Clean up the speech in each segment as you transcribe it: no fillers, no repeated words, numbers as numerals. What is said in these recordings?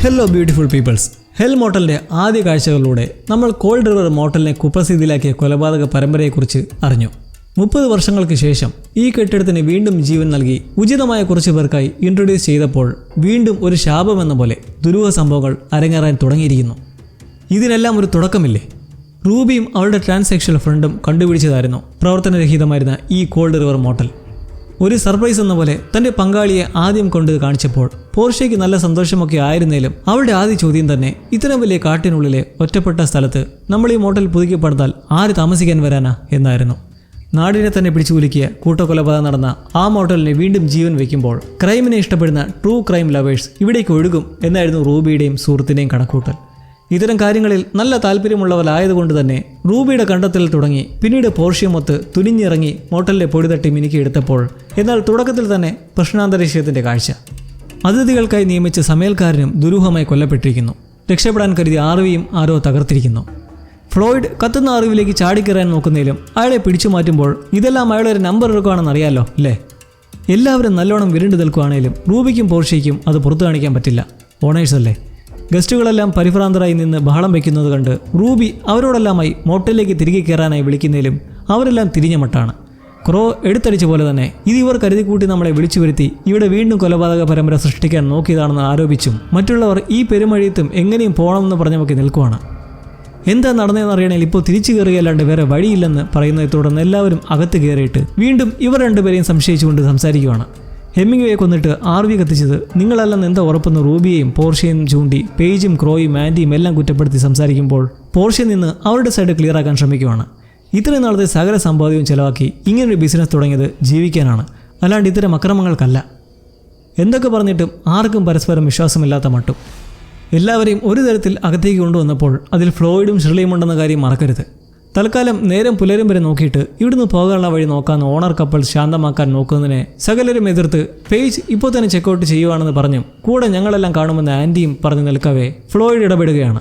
Hello beautiful peoples. ഹെൽ മോട്ടലിൻ്റെ ആദ്യ കാഴ്ചകളിലൂടെ നമ്മൾ കോൾഡ് റിവർ മോട്ടലിനെ കുപ്രസിദ്ധിയിലാക്കിയ കൊലപാതക പരമ്പരയെക്കുറിച്ച് അറിഞ്ഞു. 30 വർഷങ്ങൾക്ക് ശേഷം ഈ കെട്ടിടത്തിന് വീണ്ടും ജീവൻ നൽകി ഉചിതമായ കുറച്ച് പേർക്കായി ഇൻട്രൊഡ്യൂസ് ചെയ്തപ്പോൾ വീണ്ടും ഒരു ശാപമെന്ന പോലെ ദുരൂഹ സംഭവങ്ങൾ അരങ്ങേറാൻ തുടങ്ങിയിരിക്കുന്നു. ഇതിനെല്ലാം ഒരു തുടക്കമില്ലേ? റൂബിയും അവളുടെ ട്രാൻസാക്ഷൽ ഫ്രണ്ടും കണ്ടുപിടിച്ചതായിരുന്നു പ്രവർത്തനരഹിതമായിരുന്ന ഈ കോൾഡ് റിവർ മോട്ടൽ. ഒരു സർപ്രൈസ് എന്ന പോലെ തൻ്റെ പങ്കാളിയെ ആദ്യം കൊണ്ട് കാണിച്ചപ്പോൾ പോർഷ്യയ്ക്ക് നല്ല സന്തോഷമൊക്കെ ആയിരുന്നേലും അവളുടെ ആദ്യ ചോദ്യം തന്നെ ഇത്തരം വലിയ കാട്ടിനുള്ളിലെ ഒറ്റപ്പെട്ട സ്ഥലത്ത് നമ്മൾ ഈ മോട്ടൽ പുതുക്കിപ്പടുത്താൽ ആര് താമസിക്കാൻ വരാനാ എന്നായിരുന്നു. നാടിനെ തന്നെ പിടിച്ചുകുലുക്കിയ കൂട്ടക്കൊലപാതകം നടന്ന ആ മോട്ടലിനെ വീണ്ടും ജീവൻ വയ്ക്കുമ്പോൾ ക്രൈമിനെ ഇഷ്ടപ്പെടുന്ന ട്രൂ ക്രൈം ലവേഴ്സ് ഇവിടേക്ക് ഒഴുകും എന്നായിരുന്നു റൂബിയുടെയും സുഹൃത്തിൻ്റെയും കണക്കൂട്ടൽ. ഇത്തരം കാര്യങ്ങളിൽ നല്ല താല്പര്യമുള്ളവരായതുകൊണ്ട് തന്നെ റൂബിയുടെ കണ്ടെത്തൽ തുടങ്ങി. പിന്നീട് പോർഷ്യമൊത്ത് തുനിഞ്ഞിറങ്ങി മോട്ടലിലെ പൊടി തട്ടി മിനുക്കിയെടുത്തപ്പോൾ എന്നാൽ തുടക്കത്തിൽ തന്നെ പ്രശ്നാന്തരീക്ഷത്തിൻ്റെ കാഴ്ച. അതിഥികൾക്കായി നിയമിച്ച സമയൽക്കാരനും ദുരൂഹമായി കൊല്ലപ്പെട്ടിരിക്കുന്നു. രക്ഷപ്പെടാൻ കരുതി ആർവിയും ആരോ തകർത്തിരിക്കുന്നു. ഫ്ലോയിഡ് കത്തുന്ന അറിവിലേക്ക് ചാടിക്കയറാൻ നോക്കുന്നതിലും അയാളെ പിടിച്ചു മാറ്റുമ്പോൾ ഇതെല്ലാം അയാളൊരു നമ്പർ എടുക്കുകയാണെന്ന് അറിയാമല്ലോ അല്ലേ? എല്ലാവരും നല്ലോണം വിരണ്ടു നിൽക്കുകയാണെങ്കിലും റൂബിക്കും പോർഷ്യയ്ക്കും അത് പുറത്തു കാണിക്കാൻ പറ്റില്ല. ഓണേഴ്സ് അല്ലേ? ഗസ്റ്റുകളെല്ലാം പരിഭ്രാന്തരായി നിന്ന് ബഹളം വയ്ക്കുന്നത് കണ്ട് റൂബി അവരോടെല്ലാമായി മോട്ടലിലേക്ക് തിരികെ കയറാനായി വിളിക്കുന്നതിലും അവരെല്ലാം തിരിഞ്ഞ മട്ടാണ്. ക്രോ എടുത്തടിച്ച പോലെ തന്നെ ഇത് ഇവർ കരുതിക്കൂട്ടി നമ്മളെ വിളിച്ചു വരുത്തി ഇവിടെ വീണ്ടും കൊലപാതക പരമ്പര സൃഷ്ടിക്കാൻ നോക്കിയതാണെന്ന് ആരോപിച്ചും മറ്റുള്ളവർ ഈ പെരുമഴയത്തും എങ്ങനെയും പോകണമെന്ന് പറഞ്ഞുമൊക്കെ നിൽക്കുവാണ്. എന്താ നടന്നതെന്ന് അറിയണമെങ്കിൽ ഇപ്പോൾ തിരിച്ചു കയറുകയല്ലാണ്ട് വേറെ വഴിയില്ലെന്ന് പറയുന്നതിനെ തുടർന്ന് എല്ലാവരും അകത്ത് കയറിയിട്ട് വീണ്ടും ഇവർ രണ്ടുപേരെയും സംശയിച്ചുകൊണ്ട് സംസാരിക്കുകയാണ്. ഹെമ്മിംഗ്വേയെ കൊന്നിട്ട് ആർവി കത്തിച്ചത് നിങ്ങളല്ലെന്ന് എന്താ ഉറപ്പെന്ന് റൂബിയെയും പോർഷ്യയും ചൂണ്ടി പേജും ക്രോയും ആൻറ്റിയും എല്ലാം കുറ്റപ്പെടുത്തി സംസാരിക്കുമ്പോൾ പോർഷ്യ നിന്ന് അവരുടെ സൈഡ് ക്ലിയറാക്കാൻ ശ്രമിക്കുവാണ്. ഇത്രയും നാളത്തെ സകല സമ്പാദ്യവും ചെലവാക്കി ഇങ്ങനൊരു ബിസിനസ് തുടങ്ങിയത് ജീവിക്കാനാണ്, അല്ലാണ്ട് ഇത്തരം അക്രമങ്ങൾക്കല്ല. എന്തൊക്കെ പറഞ്ഞിട്ടും ആർക്കും പരസ്പരം വിശ്വാസമില്ലാത്ത മട്ടും എല്ലാവരെയും ഒരു തരത്തിൽ അകത്തേക്ക് കൊണ്ടുവന്നപ്പോൾ അതിൽ ഫ്ലോയിഡും ഷിർലിയും ഉണ്ടെന്ന കാര്യം മറക്കരുത്. തൽക്കാലം നേരം പുലരും വരെ നോക്കിയിട്ട് ഇവിടുന്ന് പോകാനുള്ള വഴി നോക്കാമെന്ന് ഓണർ കപ്പിൾ ശാന്തമാക്കാൻ നോക്കുന്നതിനെ സകലരും എതിർത്ത് പേജ് ഇപ്പോൾ തന്നെ ചെക്കൗട്ട് ചെയ്യുവാണെന്ന് പറഞ്ഞും കൂടെ ഞങ്ങളെല്ലാം കാണുമെന്ന് ആൻറ്റിയും പറഞ്ഞു നിൽക്കവേ ഫ്ലോയിഡ് ഇടപെടുകയാണ്.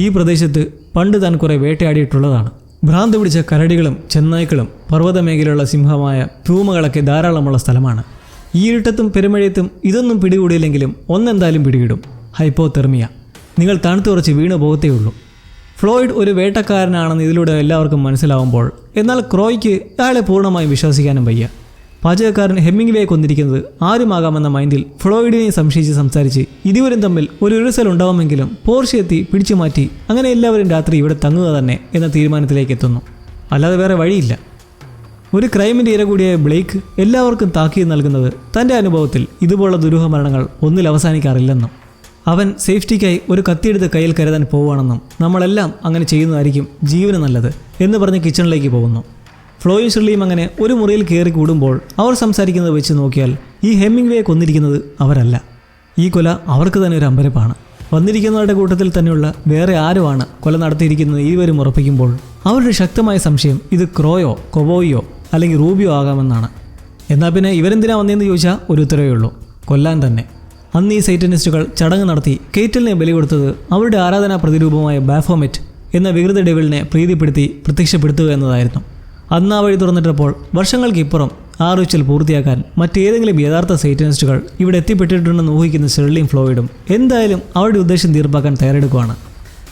ഈ പ്രദേശത്ത് പണ്ട് താൻ കുറേ വേട്ടയാടിയിട്ടുള്ളതാണ്. ഭ്രാന്ത് പിടിച്ച കരടികളും ചെന്നായ്ക്കളും പർവ്വതമേഖലയുള്ള സിംഹമായ പൂമകളൊക്കെ ധാരാളമുള്ള സ്ഥലമാണ്. ഈ ഇരുട്ടത്തും പെരുമഴയത്തും ഇതൊന്നും പിടികൂടിയില്ലെങ്കിലും ഒന്നെന്തായാലും പിടികിടും: ഹൈപ്പോതെർമിയ. നിങ്ങൾ തണുത്ത് കുറച്ച് വീണു പോകത്തേ ഉള്ളൂ. ഫ്ലോയിഡ് ഒരു വേട്ടക്കാരനാണെന്ന് ഇതിലൂടെ എല്ലാവർക്കും മനസ്സിലാവുമ്പോൾ എന്നാൽ ക്രോയ്ക്ക് അയാളെ പൂർണ്ണമായും വിശ്വസിക്കാനും വയ്യ. പാചകക്കാരൻ ഹെമ്മിംഗ്വേയെ കൊന്നിരിക്കുന്നത് ആരുമാകാമെന്ന മൈൻഡിൽ ഫ്ലോയിഡിനെ സംശയിച്ച് സംസാരിച്ച് ഇരുവരും തമ്മിൽ ഒരു ഉരസൽ ഉണ്ടാവുമെങ്കിലും പോർഷ്യ എത്തി പിടിച്ചു മാറ്റി അങ്ങനെ എല്ലാവരും രാത്രി ഇവിടെ തങ്ങുക തന്നെ എന്ന തീരുമാനത്തിലേക്ക് എത്തുന്നു. അല്ലാതെ വേറെ വഴിയില്ല. ഒരു ക്രൈമിൻ്റെ ഇര കൂടിയായ ബ്ലേക്ക് എല്ലാവർക്കും താക്കീത് നൽകുന്നത് തൻ്റെ അനുഭവത്തിൽ ഇതുപോലുള്ള ദുരൂഹ മരണങ്ങൾ ഒന്നിൽ അവസാനിക്കാറില്ലെന്നും അവൻ സേഫ്റ്റിക്കായി ഒരു കത്തിയെടുത്ത് കയ്യിൽ കരുതാൻ പോവുകയാണെന്നും നമ്മളെല്ലാം അങ്ങനെ ചെയ്യുന്നതായിരിക്കും ജീവന് നല്ലത് എന്ന് പറഞ്ഞ് കിച്ചണിലേക്ക് പോകുന്നു. ഫ്ലോയും ഷിർലിയും അങ്ങനെ ഒരു മുറിയിൽ കയറി കൂടുമ്പോൾ അവർ സംസാരിക്കുന്നത് വെച്ച് നോക്കിയാൽ ഈ ഹെമ്മിംഗ്വേയെ കൊന്നിരിക്കുന്നത് അവരല്ല. ഈ കൊല അവർക്ക് തന്നെ ഒരു അമ്പരപ്പാണ്. വന്നിരിക്കുന്നവരുടെ കൂട്ടത്തിൽ തന്നെയുള്ള വേറെ ആരുമാണ് കൊല നടത്തിയിരിക്കുന്നത് ഇരുവരും ഉറപ്പിക്കുമ്പോൾ അവരുടെ ശക്തമായ സംശയം ഇത് ക്രോയോ കൊവോയോ അല്ലെങ്കിൽ റൂബിയോ ആകാമെന്നാണ്. എന്നാൽ പിന്നെ ഇവരെന്തിനാ വന്നതെന്ന് ചോദിച്ചാൽ ഒരു ഉത്തരവേ ഉള്ളൂ: കൊല്ലാൻ തന്നെ. അന്ന് ഈ സൈറ്റനിസ്റ്റുകൾ ചടങ്ങ് നടത്തി കേറ്റലിനെ ബലി കൊടുത്തത് അവരുടെ ആരാധനാ പ്രതിരൂപമായ ബാഫോമെറ്റ് എന്ന വികൃത ഡെവിളിനെ പ്രീതിപ്പെടുത്തി പ്രത്യക്ഷപ്പെടുത്തുക എന്നതായിരുന്നു. അന്ന് ആ വഴി തുറന്നിട്ടപ്പോൾ വർഷങ്ങൾക്ക് ഇപ്പുറം ആ റിച്വൽ പൂർത്തിയാക്കാൻ മറ്റേതെങ്കിലും യഥാർത്ഥ സൈറ്റനിസ്റ്റുകൾ ഇവിടെ എത്തിപ്പെട്ടിട്ടുണ്ടെന്ന് ഊഹിക്കുന്ന ഷിർലിയും ഫ്ലോയിഡും എന്തായാലും അവരുടെ ഉദ്ദേശം തീർപ്പാക്കാൻ തയ്യാറെടുക്കുകയാണ്.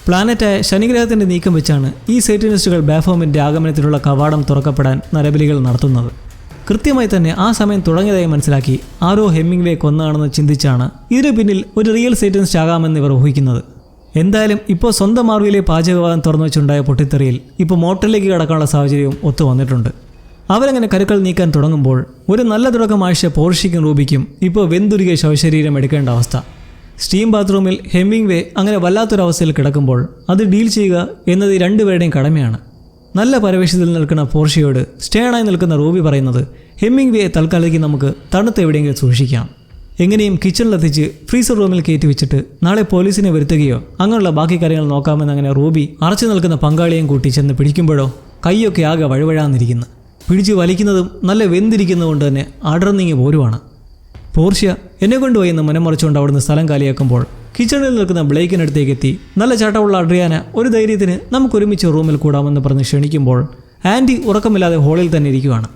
പ്ലാനറ്റായ ശനിഗ്രഹത്തിൻ്റെ നീക്കം വെച്ചാണ് ഈ സൈറ്റനിസ്റ്റുകൾ ബാഫോമെറ്റിൻ്റെ ആഗമനത്തിലുള്ള കവാടം തുറക്കപ്പെടാൻ നരബലികൾ നടത്തുന്നത്. കൃത്യമായി തന്നെ ആ സമയം തുടങ്ങിയതായി മനസ്സിലാക്കി ആരോ ഹെമ്മിംഗ്വേ കൊന്നതാണെന്ന് ചിന്തിച്ചാണ് ഇതിനു പിന്നിൽ ഒരു റിയൽ സൈറ്റനിസ്റ്റ് ആകാമെന്ന് ഇവർ ഊഹിക്കുന്നത്. എന്തായാലും ഇപ്പോൾ സ്വന്തം ആർവിയിലെ പാചകവാദം തുറന്നു വെച്ചുണ്ടായ പൊട്ടിത്തെറിയിൽ ഇപ്പോൾ മോട്ടലിലേക്ക് കടക്കാനുള്ള സാഹചര്യവും ഒത്തു വന്നിട്ടുണ്ട്. അവരങ്ങനെ കരുക്കൾ നീക്കാൻ തുടങ്ങുമ്പോൾ ഒരു നല്ല തുടക്കം ആഴ്ച പോർഷ്യയ്ക്കും റൂബിക്കും ഇപ്പോൾ വെന്തുരുകിയ ശവശരീരം എടുക്കേണ്ട അവസ്ഥ. സ്റ്റീം ബാത്റൂമിൽ ഹെമ്മിംഗ്വേ അങ്ങനെ വല്ലാത്തൊരവസ്ഥയിൽ കിടക്കുമ്പോൾ അത് ഡീൽ ചെയ്യുക എന്നത് രണ്ടുപേരുടെയും കടമയാണ്. നല്ല പരവേശത്തിൽ നിൽക്കുന്ന പോർഷ്യയോട് സ്റ്റേണായി നിൽക്കുന്ന റൂബി പറയുന്നത് ഹെമ്മിംഗ്വേയെ തൽക്കാലത്തേക്ക് നമുക്ക് തണുത്ത് എവിടെയെങ്കിലും സൂക്ഷിക്കാം, എങ്ങനെയും കിച്ചണിലെത്തിച്ച് ഫ്രീസർ റൂമിൽ കയറ്റി വെച്ചിട്ട് നാളെ പോലീസിനെ വരുത്തുകയോ അങ്ങനെയുള്ള ബാക്കി കാര്യങ്ങൾ നോക്കാമെന്ന് അങ്ങനെ റൂബി അറച്ചു നിൽക്കുന്ന പങ്കാളിയെയും കൂട്ടി ചെന്ന് പിടിക്കുമ്പോഴോ കൈയൊക്കെ ആകെ വഴുവഴാന്നിരിക്കുന്നു. പിടിച്ച് വലിക്കുന്നതും നല്ല വെന്തിരിക്കുന്നതുകൊണ്ട് തന്നെ അടർന്നിങ്ങി പോരുവാണ്. പോർഷ്യ എന്നെ കൊണ്ടുപോയി എന്ന് മനമറിച്ചുകൊണ്ട് അവിടുന്ന് സ്ഥലം കാലിയാക്കുമ്പോൾ കിച്ചണിൽ നിൽക്കുന്ന ബ്ലേക്കിനടുത്തേക്ക് എത്തി നല്ല ചാട്ടമുള്ള അഡ്രിയാന ഒരു ധൈര്യത്തിന് നമുക്കൊരുമിച്ച് റൂമിൽ കൂടാമെന്ന് പറഞ്ഞ് ക്ഷണിക്കുമ്പോൾ ആൻറ്റി ഉറക്കമില്ലാതെ ഹോളിൽ തന്നെ ഇരിക്കുകയാണ്.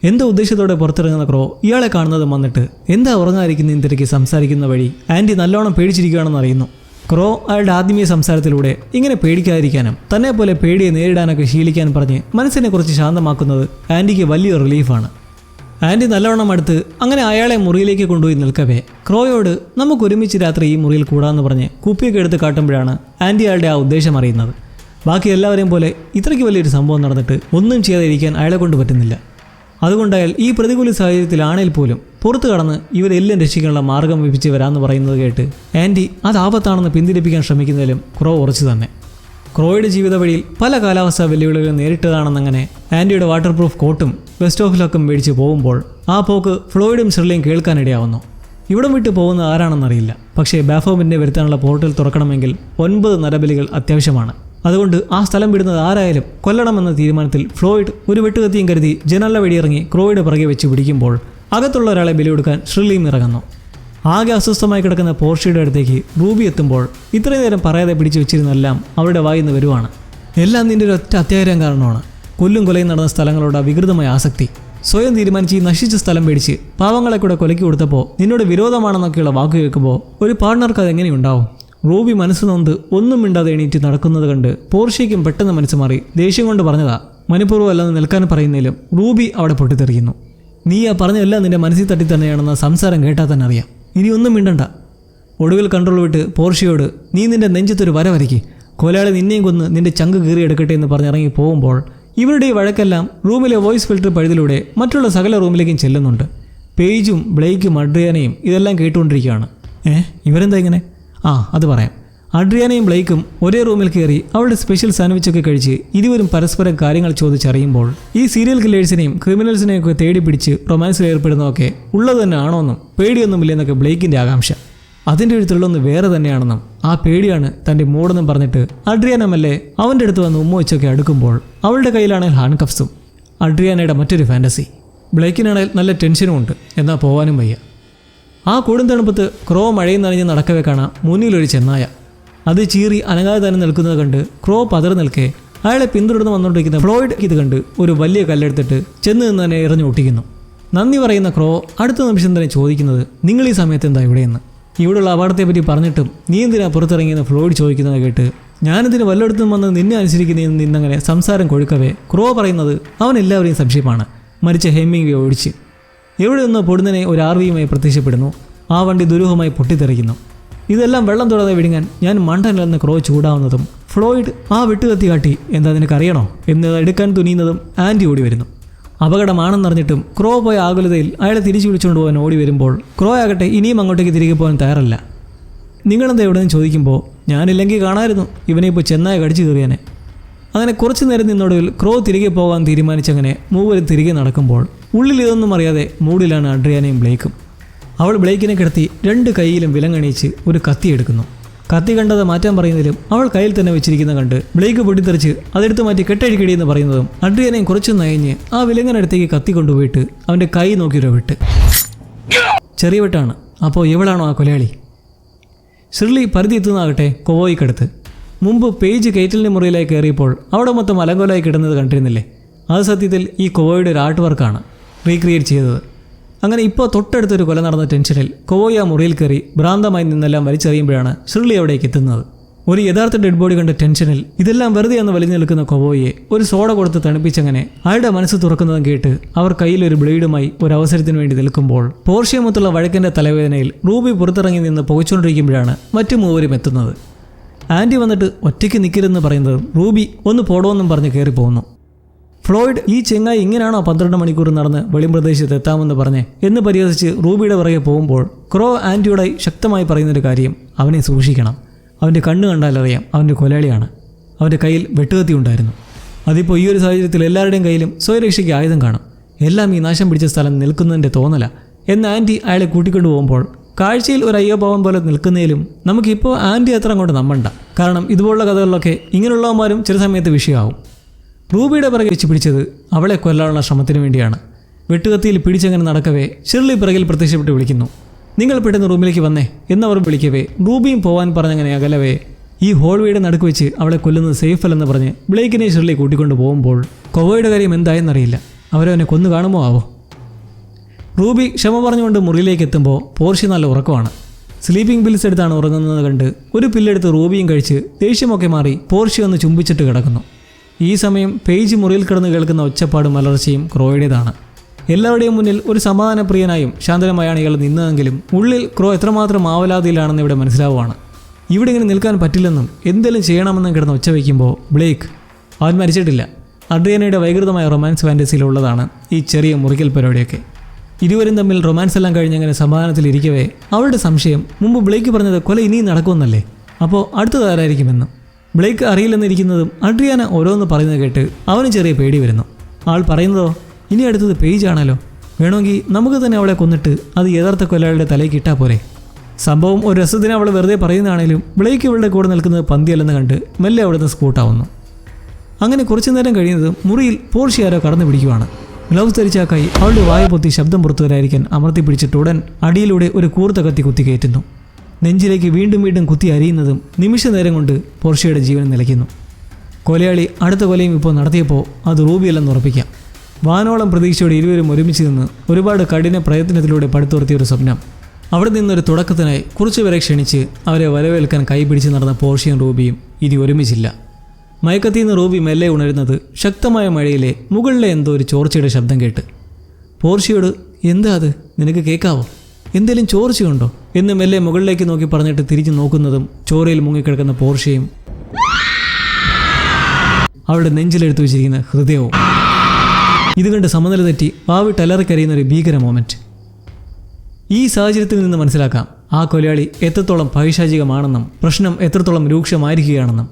എന്തോ ഉദ്ദേശത്തോടെ പുറത്തിറങ്ങുന്ന ക്രോ ഇയാളെ കാണുന്നതും വന്നിട്ട് എന്താ ഉറങ്ങാതിരിക്കുന്ന തിരക്ക് സംസാരിക്കുന്ന വഴി ആൻറ്റി നല്ലോണം പേടിച്ചിരിക്കുകയാണെന്ന് അറിയുന്നു. ക്രോ അയാളുടെ ആത്മീയ സംസാരത്തിലൂടെ ഇങ്ങനെ പേടിക്കാതിരിക്കാനും തന്നെ പോലെ പേടിയെ നേരിടാനൊക്കെ ശീലിക്കാൻ പറഞ്ഞ് മനസ്സിനെ കുറച്ച് ശാന്തമാക്കുന്നത് ആൻറ്റിക്ക് വലിയൊരു റിലീഫാണ്. ആൻറ്റി നല്ലവണ്ണം അടുത്ത് അങ്ങനെ അയാളെ മുറിയിലേക്ക് കൊണ്ടുപോയി നിൽക്കവേ ക്രോയോട് നമുക്ക് ഒരുമിച്ച് രാത്രി ഈ മുറിയിൽ കൂടാന്ന് പറഞ്ഞ് കുപ്പിയൊക്കെ എടുത്ത് കാട്ടുമ്പോഴാണ് ആൻറ്റി അയാളുടെ ആ ഉദ്ദേശം അറിയുന്നത്. ബാക്കി എല്ലാവരെയും പോലെ ഇത്രയ്ക്ക് വലിയൊരു സംഭവം നടന്നിട്ട് ഒന്നും ചെയ്യാതിരിക്കാൻ അയാളെ കൊണ്ട് പറ്റുന്നില്ല. അതുകൊണ്ടയാൽ ഈ പ്രതികൂല സാഹചര്യത്തിലാണെങ്കിൽ പോലും പുറത്തു കടന്ന് ഇവരെല്ലാം രക്ഷിക്കാനുള്ള മാർഗം വിഭിച്ച് വരാമെന്ന് പറയുന്നത് കേട്ട് ആൻറ്റി അത് ആപത്താണെന്ന് പിന്തിരിപ്പിക്കാൻ ശ്രമിക്കുന്നതിലും ക്രോ ഉറച്ചു തന്നെ. ക്രോയുടെ ജീവിത വഴിയിൽ പല കാലാവസ്ഥാ വെല്ലുവിളികൾ നേരിട്ടതാണെന്നങ്ങനെ ആൻറ്റിയുടെ വാട്ടർ പ്രൂഫ് കോട്ടും വെസ്റ്റ് ഓഫിലൊക്കെ മേടിച്ച് പോകുമ്പോൾ ആ പോക്ക് ഫ്ലോയിഡും ഷെർലിയും കേൾക്കാനിടയാവുന്നു. ഇവിടം വിട്ട് പോകുന്ന ആരാണെന്നറിയില്ല. പക്ഷേ ബാഫോമിനെ വരുത്താനുള്ള പോർട്ടൽ തുറക്കണമെങ്കിൽ 9 നരബലികൾ അത്യാവശ്യമാണ്. അതുകൊണ്ട് ആ സ്ഥലം വിടുന്നത് ആരായാലും കൊല്ലണമെന്ന തീരുമാനത്തിൽ ഫ്ലോയിഡ് ഒരു വെട്ടുകത്തിയും കരുതി ജനലിലെ വഴിയിറങ്ങി ക്രോയുടെ പുറകെ വെച്ച് പിടിക്കുമ്പോൾ അകത്തുള്ള ഒരാളെ ബലിയെടുക്കാൻ ഷെർലിയും ഇറങ്ങുന്നു. ആകെ അസ്വസ്ഥമായി കിടക്കുന്ന പോർഷ്യയുടെ അടുത്തേക്ക് റൂബി എത്തുമ്പോൾ ഇത്രയും നേരം പറയാതെ പിടിച്ചു വെച്ചിരുന്നെല്ലാം അവരുടെ വായിൽ നിന്ന് വരുവാണ്. എല്ലാം നിന്റെ ഒരു ഒറ്റ അത്യാഗ്രഹം കാരണമാണ്. കൊല്ലും കൊലയും നടന്ന സ്ഥലങ്ങളോട് വികൃതമായ ആസക്തി. സ്വയം തീരുമാനിച്ച് ഈ നശിച്ച സ്ഥലം പേടിച്ച് പാവങ്ങളെ കൂടെ കൊലയ്ക്ക് കൊടുത്തപ്പോൾ നിന്നോട് വിരോധമാണെന്നൊക്കെയുള്ള വാക്ക് കേൾക്കുമ്പോൾ ഒരു പാർട്ട്ണർക്ക് അതെങ്ങനെയുണ്ടാവും? റൂബി മനസ്സ് നൊന്ത് ഒന്നും മിണ്ടാതെ എണീറ്റ് നടക്കുന്നത് കണ്ട് പോർഷ്യയ്ക്കും പെട്ടെന്ന് മനസ്സ് മാറി ദേഷ്യം കൊണ്ട് പറഞ്ഞതാ. മനഃപൂർവ്വം അല്ലെന്ന് നിൽക്കാൻ പറയുന്നതിലും റൂബി അവിടെ പൊട്ടിത്തെറിക്കുന്നു. നീ ആ പറഞ്ഞതെല്ലാം നിന്റെ മനസ്സിൽ തട്ടി തന്നെയാണെന്ന സംസാരം കേട്ടാൽ തന്നെ അറിയാം. ഇനി ഒന്നും മിണ്ടണ്ട. ഒടുവിൽ കൺട്രോൾ വിട്ട് പോർഷ്യയോട് നീ നിന്റെ നെഞ്ചത്തൊരു വര വരയ്ക്ക്, കൊലയാളി നിന്നെയും കൊന്ന് നിന്റെ ചങ്ക് കീറിയെടുക്കട്ടെ എന്ന് പറഞ്ഞിറങ്ങി പോകുമ്പോൾ ഇവരുടെ ഈ വഴക്കെല്ലാം റൂമിലെ വോയിസ് ഫിൽറ്റർ പഴുതിലൂടെ മറ്റുള്ള സകല റൂമിലേക്കും ചെല്ലുന്നുണ്ട്. പേജും ബ്ലെയ്ക്കും അഡ്രിയാനയും ഇതെല്ലാം കേട്ടുകൊണ്ടിരിക്കുകയാണ്. ഇവരെന്താ ഇങ്ങനെ? അത് പറയാം. അഡ്രിയാനയും ബ്ലെയ്ക്കും ഒരേ റൂമിൽ കയറി അവളുടെ സ്പെഷ്യൽ സാൻഡ്വിച്ചൊക്കെ കഴിച്ച് ഇരുവരും പരസ്പരം കാര്യങ്ങൾ ചോദിച്ചറിയുമ്പോൾ ഈ സീരിയൽ കില്ലേഴ്സിനെയും ക്രിമിനൽസിനെയും ഒക്കെ തേടി പിടിച്ച് റൊമാൻസിൽ ഏർപ്പെടുന്നതൊക്കെ ഉള്ളത് തന്നെ ആണോന്നും പേടിയൊന്നുമില്ലെന്നൊക്കെ ബ്ലെയ്ക്കിൻ്റെ ആകാംക്ഷ. അതിൻ്റെ ഒരു ത്രില്ലൊന്ന് വേറെ തന്നെയാണെന്നും ആ പേടിയാണ് തൻ്റെ മൂടെന്നും പറഞ്ഞിട്ട് അഡ്രിയാനമല്ലേ അവൻ്റെ അടുത്ത് വന്ന് ഉമ്മ വെച്ചൊക്കെ അടുക്കുമ്പോൾ അവളുടെ കയ്യിലാണെങ്കിൽ ഹാൻഡ് കഫ്സും. അഡ്രിയാനയുടെ മറ്റൊരു ഫാൻറ്റസി. ബ്ലെയ്ക്കിനാണെങ്കിൽ നല്ല ടെൻഷനും ഉണ്ട്, എന്നാൽ പോകാനും വയ്യ. ആ കൂടും തണുപ്പത്ത് ക്രോ മഴയും നനഞ്ഞ് നടക്കവേ കാണാം മുന്നിലൊരു ചെന്നായ. അത് ചീറി അനങ്ങാതെ തന്നെ നിൽക്കുന്നത് കണ്ട് ക്രോ പതറി നിൽക്കെ അയാളെ പിന്തുടർന്ന് വന്നുകൊണ്ടിരിക്കുന്ന ഫ്ലോയിഡ് ഇത് കണ്ട് ഒരു വലിയ കല്ലെടുത്തിട്ട് ചെന്ന് നിന്ന് തന്നെ എറിഞ്ഞു ഒട്ടിക്കുന്നു. നന്ദി പറയുന്ന ക്രോ അടുത്ത നിമിഷം തന്നെ ചോദിക്കുന്നത് നിങ്ങൾ ഈ സമയത്ത് എന്താ ഇവിടെയെന്ന്. ഇവിടെയുള്ള അപകടത്തെപ്പറ്റി പറഞ്ഞിട്ടും നീ എന്തിനാ പുറത്തിറങ്ങിയെന്ന് ഫ്ലോയിഡ് ചോദിക്കുന്നത് കേട്ട് ഞാനിതിന് വല്ലയിടത്തും വന്ന് നിന്നെ അനുസരിക്കുന്നതെന്ന് നിന്നങ്ങനെ സംസാരം കൊഴുക്കവേ ക്രോ പറയുന്നത് അവൻ എല്ലാവരെയും സംശയമാണ്. മരിച്ച ഹെമ്മിംഗ് ഒഴിച്ച് എവിടെ നിന്നോ പൊടുന്നനെ ഒരു ആർവിയുമായി പ്രത്യക്ഷപ്പെടുന്നു. ആ വണ്ടി ദുരൂഹമായി പൊട്ടിത്തെറിക്കുന്നു. ഇതെല്ലാം വെള്ളം തൊടാതെ വിഴുങ്ങാൻ ഞാൻ മണ്ടനിലെന്ന് ക്രോ ചൂടാവുന്നതും ഫ്ലോയിഡ് ആ വെട്ടുകത്തി കാട്ടി എന്താ നിനക്കറിയണോ എന്ന് എടുക്കാൻ തുനിയുന്നതും ആൻറ്റി ഓടി വരുന്നു. അപകടമാണെന്നറിഞ്ഞിട്ടും ക്രോ പോയ ആകുലതയിൽ അയാളെ തിരിച്ചു വിളിച്ചുകൊണ്ട് പോകാൻ ഓടി വരുമ്പോൾ ക്രോ ആകട്ടെ ഇനിയും അങ്ങോട്ടേക്ക് തിരികെ പോകാൻ തയ്യാറല്ല. നിങ്ങളെന്താ എവിടെയെന്ന് ചോദിക്കുമ്പോൾ ഞാനില്ലെങ്കിൽ കാണാമായിരുന്നു ഇവനെ ഇപ്പോൾ ചെന്നായ കടിച്ചു കയറിയാനെ. അങ്ങനെ കുറച്ചു നേരം നിന്നൊടുവിൽ ക്രോ തിരികെ പോകാൻ തീരുമാനിച്ചങ്ങനെ മൂവരും തിരികെ നടക്കുമ്പോൾ ഉള്ളിൽ ഇതൊന്നും അറിയാതെ മൂഡിലാണ് അഡ്രിയാനയും ബ്ലെയ്ക്കും. അവൾ ബ്ലെയ്ക്കിനെ കിടത്തി 2 കൈയിലും വിലങ്ങണിയിച്ച് ഒരു കത്തി എടുക്കുന്നു. കത്തി കണ്ടത് മാറ്റാൻ പറയുന്നതിലും അവൾ കയ്യിൽ തന്നെ വെച്ചിരിക്കുന്ന കണ്ട് ബ്ലെയ്ക്ക് പൊട്ടിത്തെറിച്ച് അതെടുത്ത് മാറ്റി കെട്ടഴിക്കടിയെന്ന് പറയുന്നതും അഡ്രിയാനയും കുറച്ച് നയഞ്ഞ് ആ വിലങ്ങനടുത്തേക്ക് കത്തി കൊണ്ടുപോയിട്ട് അവൻ്റെ കൈ നോക്കിയൊരു വെട്ട്. ചെറിയ വെട്ടാണ്. അപ്പോൾ എവളാണോ ആ കൊലയാളി? ഷിർലി പരിധി എത്തുന്നതാകട്ടെ കൊവോയ്ക്കടുത്ത്. മുമ്പ് പേജ് കേറ്റലിൻ്റെ മുറിയിലായി കയറിയപ്പോൾ അവിടെ മൊത്തം അലങ്കോലായി കിടന്നത് കണ്ടിരുന്നില്ലേ? അത് സത്യത്തിൽ ഈ കൊവോയുടെ ഒരു ആർട്ട് വർക്കാണ് റീക്രിയേറ്റ് ചെയ്തത്. അങ്ങനെ ഇപ്പോൾ തൊട്ടടുത്തൊരു കൊല നടന്ന ടെൻഷനിൽ കൊവോയി ആ മുറിയിൽ കയറി ഭ്രാന്തമായി നിന്നെല്ലാം വലിച്ചെറിയുമ്പോഴാണ് ഷിർലി അവിടേക്ക് എത്തുന്നത്. ഒരു യഥാർത്ഥ ഡെഡ് ബോഡി കണ്ട ടെൻഷനിൽ ഇതെല്ലാം വെറുതെ എന്ന് വലിഞ്ഞു നിൽക്കുന്ന കൊവോയെ ഒരു സോഡ കൊടുത്ത് തണുപ്പിച്ചങ്ങനെ അയാളുടെ മനസ്സ് തുറക്കുന്നതും കേട്ട് അവർ കയ്യിലൊരു ബ്ലേഡുമായി ഒരു അവസരത്തിന് വേണ്ടി നിൽക്കുമ്പോൾ പോർഷ്യമുത്തുള്ള വഴക്കിൻ്റെ തലവേദനയിൽ റൂബി പുറത്തിറങ്ങി നിന്ന് പുകച്ചുകൊണ്ടിരിക്കുമ്പോഴാണ് മറ്റു മൂവരും എത്തുന്നത്. ആൻറ്റി വന്നിട്ട് ഒറ്റയ്ക്ക് നിൽക്കരുതെന്ന് പറയുന്നതും റൂബി ഒന്ന് പോടോന്നും പറഞ്ഞ് കയറി പോകുന്നു. ഫ്ലോയിഡ് ഈ ചെങ്ങായി ഇങ്ങനെയാണോ 12 മണിക്കൂർ നടന്ന് വെളിമ്പ്രദേശത്ത് എത്താമെന്ന് പറഞ്ഞ് എന്ന് പരിഹസിച്ച് റൂബിയുടെ പുറകെ പോകുമ്പോൾ ക്രോ ആൻറ്റിയോടായി ശക്തമായി പറയുന്നൊരു കാര്യം അവനെ സൂക്ഷിക്കണം. അവൻ്റെ കണ്ണ് കണ്ടാലറിയാം അവൻ്റെ കൊലയാളിയാണ്. അവൻ്റെ കയ്യിൽ വെട്ടുകത്തി ഉണ്ടായിരുന്നു. അതിപ്പോൾ ഈ ഒരു സാഹചര്യത്തിൽ എല്ലാവരുടെയും കയ്യിലും സ്വയരക്ഷയ്ക്ക് ആയുധം കാണും. എല്ലാം ഈ നാശം പിടിച്ച സ്ഥലം നിൽക്കുന്നതിൻ്റെ തോന്നല എന്ന് ആൻറ്റി അയാളെ കൂട്ടിക്കൊണ്ടു പോകുമ്പോൾ കാഴ്ചയിൽ ഒരു അയ്യോഭാവം പോലെ നിൽക്കുന്നതിലും നമുക്കിപ്പോൾ ആൻറ്റി അത്ര അങ്ങോട്ട് നമ്പണ്ട. കാരണം ഇതുപോലുള്ള കഥകളിലൊക്കെ ഇങ്ങനെയുള്ളവന്മാരും ചില സമയത്ത് വിഷയമാവും. റൂബിയുടെ പിറകെ വെച്ച് പിടിച്ചത് അവളെ കൊല്ലാനുള്ള ശ്രമത്തിന് വേണ്ടിയാണ്. വെട്ടുകത്തിയിൽ പിടിച്ചങ്ങനെ നടക്കവേ ഷിർലി പിറകിൽ പ്രത്യക്ഷപ്പെട്ട് വിളിക്കുന്നു. നിങ്ങൾ പെട്ടെന്ന് റൂമിലേക്ക് വന്നേ എന്നവർ വിളിക്കവേ റൂബിയും പോവാൻ പറഞ്ഞങ്ങനെ അകലവേ ഈ ഹോൾവേയുടെ നടുക്ക് വെച്ച് അവളെ കൊല്ലുന്നത് സേഫ് അല്ലെന്ന് പറഞ്ഞ് ബ്ലെയ്ക്കിനെ ഷിർലി കൂട്ടിക്കൊണ്ട് പോകുമ്പോൾ കൊവോയുടെ കാര്യം എന്തായെന്നറിയില്ല. അവരവനെ കൊന്നു കാണുമോ ആവോ? റൂബി ക്ഷമ പറഞ്ഞുകൊണ്ട് മുറിയിലേക്ക് എത്തുമ്പോൾ പോർഷ്യ നല്ല ഉറക്കമാണ്. സ്ലീപ്പിംഗ് പിൽസ് എടുത്താണ് ഉറങ്ങുന്നത് കണ്ട് ഒരു പില്ലെടുത്ത് റൂബിയും കഴിച്ച് ദേഷ്യമൊക്കെ മാറി പോർഷ്യ ഒന്ന് ചുംബിച്ചിട്ട് കിടക്കുന്നു. ഈ സമയം പേജ് മുറിയിൽ കിടന്ന് കേൾക്കുന്ന ഒച്ചപ്പാടും അലർച്ചയും ക്രോയുടേതാണ്. എല്ലാവരുടെയും മുന്നിൽ ഒരു സമാധാനപ്രിയനായും ശാന്തനുമായാണ് ഇയാൾ നിന്നതെങ്കിലും ഉള്ളിൽ ക്രോ എത്രമാത്രം ആവലാതിയിലാണെന്ന് ഇവിടെ മനസ്സിലാവുകയാണ്. ഇവിടെ ഇങ്ങനെ നിൽക്കാൻ പറ്റില്ലെന്നും എന്തെങ്കിലും ചെയ്യണമെന്നും കിടന്ന് ഒച്ച വയ്ക്കുമ്പോൾ ബ്ലേക്ക് അവൻ മരിച്ചിട്ടില്ല. അഡ്രിയാനയുടെ വൈകൃതമായ റൊമാൻസ് ഫാൻറ്റസിയിലുള്ളതാണ് ഈ ചെറിയ മുറിക്കൽ പരിപാടിയൊക്കെ. ഇരുവരും തമ്മിൽ റൊമാൻസ് എല്ലാം കഴിഞ്ഞങ്ങനെ സമാധാനത്തിലിരിക്കവേ അവളുടെ സംശയം മുമ്പ് ബ്ലേക്ക് പറഞ്ഞത് കൊല ഇനിയും നടക്കുമെന്നല്ലേ, അപ്പോൾ അടുത്തതാരായിരിക്കുമെന്ന്. ബ്ലേക്ക് അറിയില്ലെന്നിരിക്കുന്നതും അഡ്രിയാന ഓരോന്ന് പറയുന്നത് കേട്ട് അവന് ചെറിയ പേടി വരുന്നു. ആൾ പറയുന്നതോ ഇനി അടുത്തത് പേജ് ആണല്ലോ, വേണമെങ്കിൽ നമുക്ക് തന്നെ അവളെ കൊന്നിട്ട് അത് യഥാർത്ഥ കൊലയാളുടെ തലയ്ക്ക് ഇട്ടാൽ പോരെ. സംഭവം ഒരു രസത്തിന് അവൾ വെറുതെ പറയുന്നതാണേലും ബ്ലേക്ക് ഇവളുടെ കൂടെ നിൽക്കുന്നത് പന്തിയല്ലെന്ന് കണ്ട് മെല്ലെ അവിടുന്ന് സ്കൂട്ടാവുന്നു. അങ്ങനെ കുറച്ചു നേരം കഴിയുന്നതും മുറിയിൽ പോർഷ്യ ആരോ കടന്നു പിടിക്കുവാണ്. ഗ്ലൗസ് ധരിച്ച കൈ അവളുടെ വായ പൊത്തി ശബ്ദം പുറത്തു വരാതിരിക്കാൻ അമർത്തി പിടിച്ചിട്ട് ഉടൻ അടിയിലൂടെ ഒരു കൂർത്ത കത്തി കുത്തി കയറ്റുന്നു. നെഞ്ചിലേക്ക് വീണ്ടും വീണ്ടും കുത്തി അരിയുന്നതും നിമിഷ നേരം കൊണ്ട് പോർഷ്യയുടെ ജീവൻ നിലയ്ക്കുന്നു. കൊലയാളി അടുത്ത കൊലയും ഇപ്പോൾ നടത്തിയപ്പോൾ അത് റൂബിയല്ലെന്ന് ഉറപ്പിക്കാം. വാനോളം പ്രതീക്ഷയോടെ ഇരുവരും ഒരുമിച്ച് നിന്ന് ഒരുപാട് കഠിന പ്രയത്നത്തിലൂടെ പടുത്തുയർത്തിയൊരു സ്വപ്നം. അവിടെ നിന്നൊരു തുടക്കത്തിനായി കുറച്ചുപേരെ ക്ഷണിച്ച് അവരെ വരവേൽക്കാൻ കൈപിടിച്ച് നടന്ന പോർഷ്യയും റൂബിയും ഇനി ഒരുമിച്ചില്ല. മയക്കത്തിൽ നിന്ന് റൂബി മെല്ലെ ഉണരുന്നത് ശക്തമായ മഴയിലെ മുകളിലെ എന്തോ ഒരു ചോർച്ചയുടെ ശബ്ദം കേട്ട്. പോർഷ്യയോട് എന്താ അത്, നിനക്ക് കേൾക്കാവോ, എന്തേലും ചോർച്ചയുണ്ടോ എന്ന് മെല്ലെ മുകളിലേക്ക് നോക്കി പറഞ്ഞിട്ട് തിരിച്ചു നോക്കുന്നതും ചോരയിൽ മുങ്ങിക്കിടക്കുന്ന പോർഷ്യയും അവളുടെ നെഞ്ചിലെടുത്തു വെച്ചിരിക്കുന്ന ഹൃദയവും. ഇത് കണ്ട് സമനില തെറ്റി വാവിട്ട് അലറിക്കരയുന്ന ഒരു ഭീകര മൊമെൻറ്റ്. ഈ സാഹചര്യത്തിൽ നിന്ന് മനസ്സിലാക്കാം ആ കൊലയാളി എത്രത്തോളം പൈശാചികമാണെന്നും പ്രശ്നം എത്രത്തോളം രൂക്ഷമായിരിക്കുകയാണെന്നും.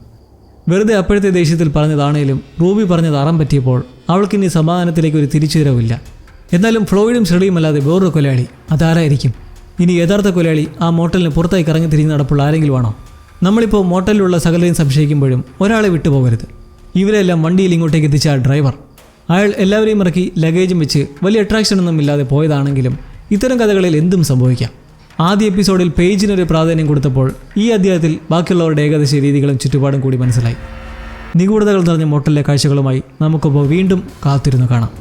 വെറുതെ അപ്പോഴത്തെ ദേഷ്യത്തിൽ പറഞ്ഞതാണേലും റൂബി പറഞ്ഞത് അറം പറ്റിയപ്പോൾ അവൾക്കിനി സമാധാനത്തിലേക്ക് ഒരു തിരിച്ചുവരവില്ല. എന്നാലും ഫ്ലോയിഡും ഷെർലിയും അല്ലാതെ വേറൊരു കൊലയാളി അതാരായിരിക്കും? ഇനി യഥാർത്ഥ കൊലയാളി ആ മോട്ടലിന് പുറത്തായി കറങ്ങി തിരിഞ്ഞ് നടപ്പുള്ള ആരെങ്കിലും ആണോ? നമ്മളിപ്പോൾ മോട്ടലിലുള്ള സകലരെയും സംശയിക്കുമ്പോഴും ഒരാളെ വിട്ടുപോകരുത്. ഇവരെല്ലാം വണ്ടിയിൽ ഇങ്ങോട്ടേക്ക് എത്തിച്ച ആ ഡ്രൈവർ. അയാൾ എല്ലാവരെയും ഇറക്കി ലഗേജും വെച്ച് വലിയ അട്രാക്ഷനൊന്നും ഇല്ലാതെ പോയതാണെങ്കിലും ഇത്തരം കഥകളിൽ എന്തും സംഭവിക്കാം. ആദ്യ എപ്പിസോഡിൽ പേജിനൊരു പ്രാധാന്യം കൊടുത്തപ്പോൾ ഈ അധ്യായത്തിൽ ബാക്കിയുള്ളവരുടെ ഏകദേശ രീതികളും ചുറ്റുപാടും കൂടി മനസ്സിലായി. നിഗൂഢതകൾ നിറഞ്ഞ മോട്ടലിലെ കാഴ്ചകളുമായി നമുക്കിപ്പോൾ വീണ്ടും കാത്തിരുന്നു കാണാം.